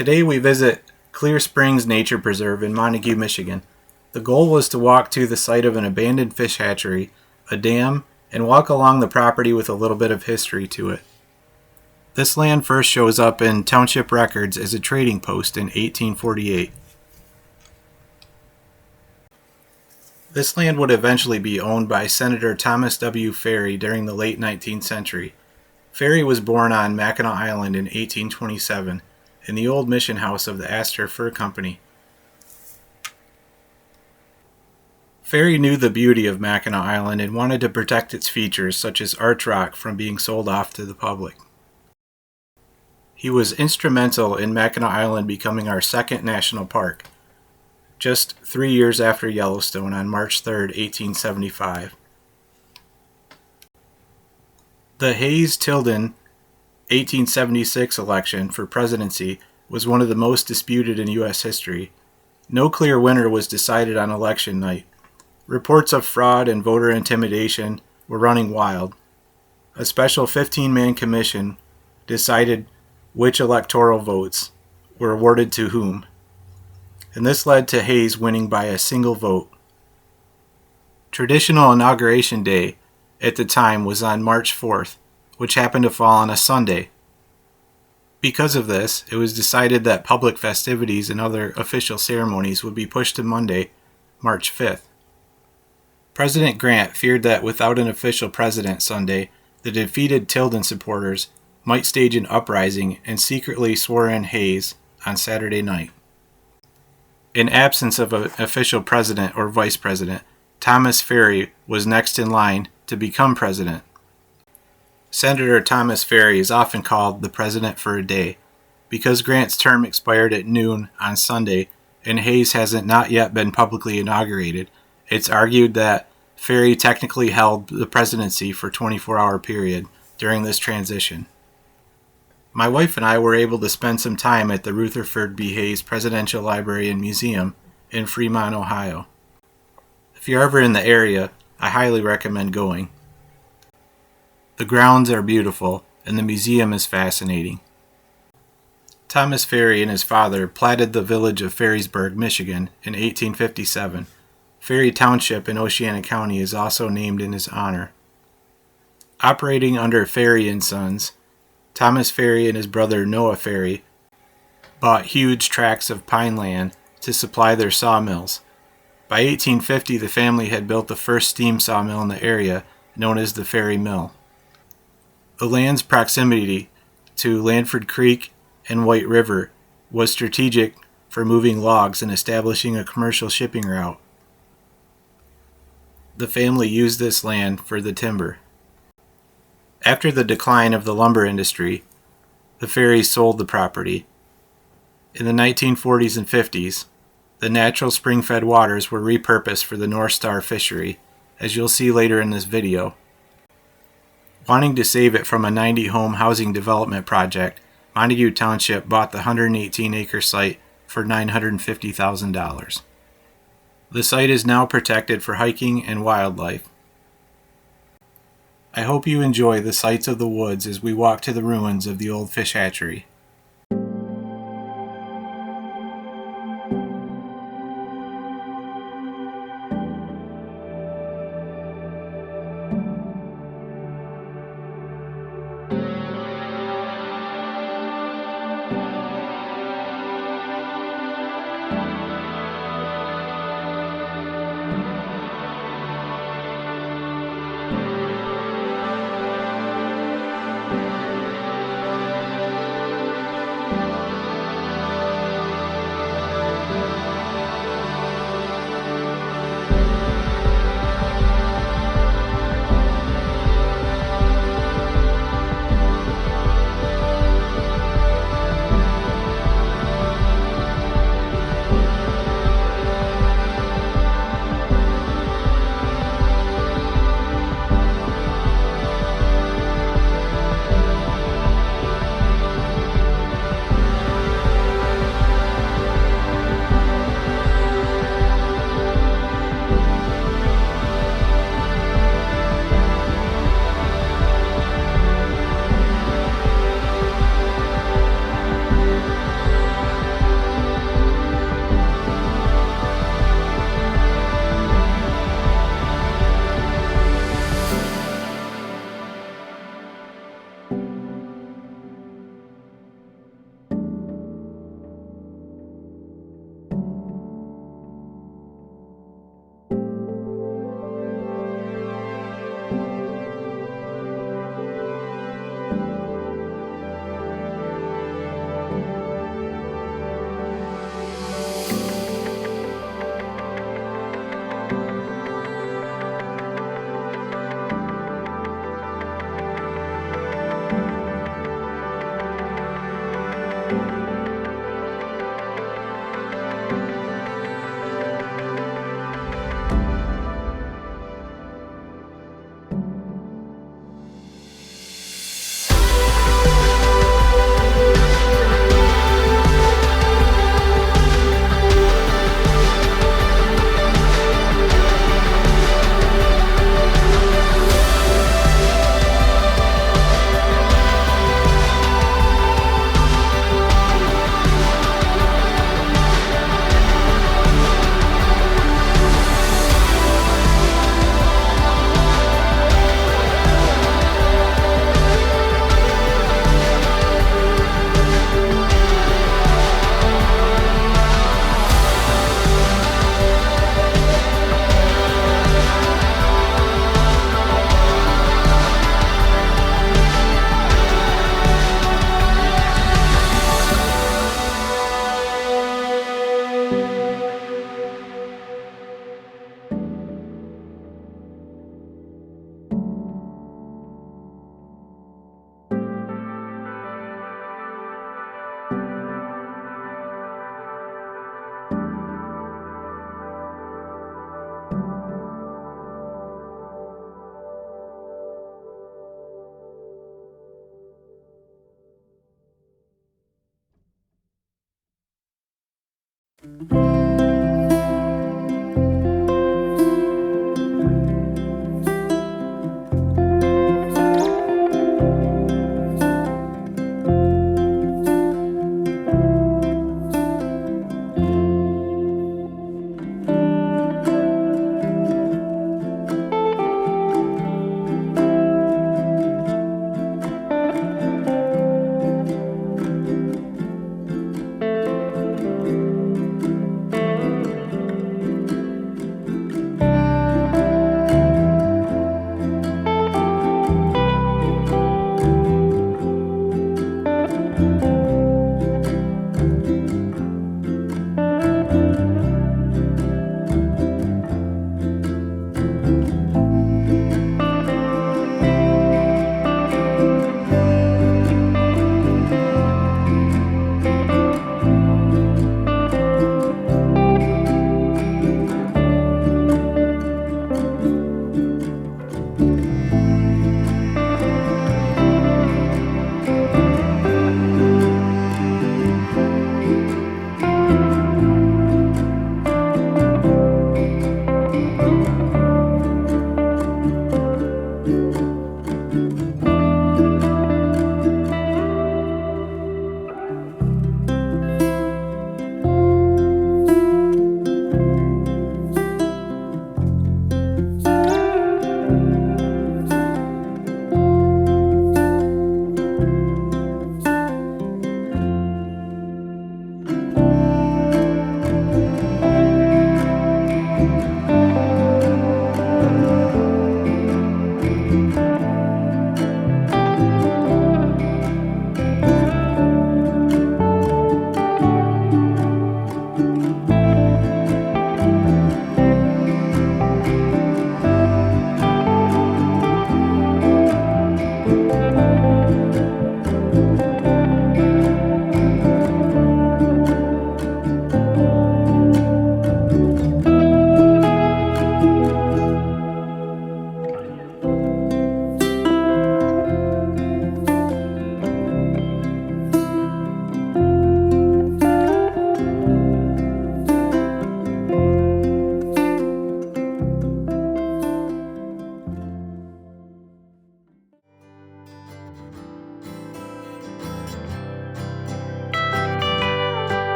Today we visit Clear Springs Nature Preserve in Montague, Michigan. The goal was to walk to the site of an abandoned fish hatchery, a dam, and walk along the property with a little bit of history to it. This land first shows up in township records as a trading post in 1848. This land would eventually be owned by Senator Thomas W. Ferry during the late 19th century. Ferry was born on Mackinac Island in 1827 in the old mission house of the Astor Fur Company. Ferry knew the beauty of Mackinac Island and wanted to protect its features such as arch rock from being sold off to the public. He was instrumental in Mackinac Island becoming our second national park, just 3 years after Yellowstone on March 3, 1875. The Hayes-Tilden 1876 election for presidency was one of the most disputed in U.S. history. No clear winner was decided on election night. Reports of fraud and voter intimidation were running wild. A special 15-man commission decided which electoral votes were awarded to whom, and this led to Hayes winning by a single vote. Traditional Inauguration Day at the time was on March 4th, which happened to fall on a Sunday. Because of this, it was decided that public festivities and other official ceremonies would be pushed to Monday, March 5th. President Grant feared that without an official president Sunday, the defeated Tilden supporters might stage an uprising and secretly swore in Hayes on Saturday night. In absence of an official president or vice president, Thomas Ferry was next in line to become president. Senator Thomas Ferry is often called the president for a day. Because Grant's term expired at noon on Sunday and Hayes hasn't not yet been publicly inaugurated, it's argued that Ferry technically held the presidency for a 24-hour period during this transition. My wife and I were able to spend some time at the Rutherford B. Hayes Presidential Library and Museum in Fremont, Ohio. If you're ever in the area, I highly recommend going. The grounds are beautiful, and the museum is fascinating. Thomas Ferry and his father platted the village of Ferrysburg, Michigan in 1857. Ferry Township in Oceana County is also named in his honor. Operating under Ferry & Sons, Thomas Ferry and his brother Noah Ferry bought huge tracts of pine land to supply their sawmills. By 1850, the family had built the first steam sawmill in the area, known as the Ferry Mill. The land's proximity to Lanford Creek and White River was strategic for moving logs and establishing a commercial shipping route. The family used this land for the timber. After the decline of the lumber industry, the Ferrys sold the property. In the 1940s and 50s, the natural spring-fed waters were repurposed for the North Star fishery, as you'll see later in this video. Wanting to save it from a 90-home housing development project, Montague Township bought the 118-acre site for $950,000. The site is now protected for hiking and wildlife. I hope you enjoy the sights of the woods as we walk to the ruins of the old fish hatchery.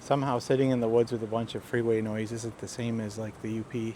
Somehow sitting in the woods with a bunch of freeway noise isn't the same as like the UP.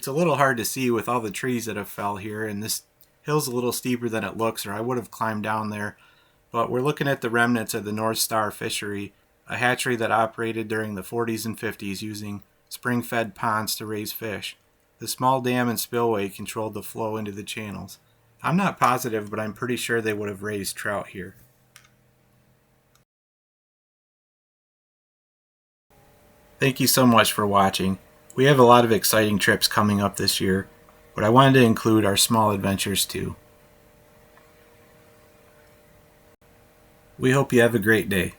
It's a little hard to see with all the trees that have fell here, and this hill's a little steeper than it looks, or I would have climbed down there. But we're looking at the remnants of the North Star Fishery, a hatchery that operated during the 40s and 50s using spring-fed ponds to raise fish. The small dam and spillway controlled the flow into the channels. I'm not positive, but I'm pretty sure they would have raised trout here. Thank you so much for watching. We have a lot of exciting trips coming up this year, but I wanted to include our small adventures too. We hope you have a great day.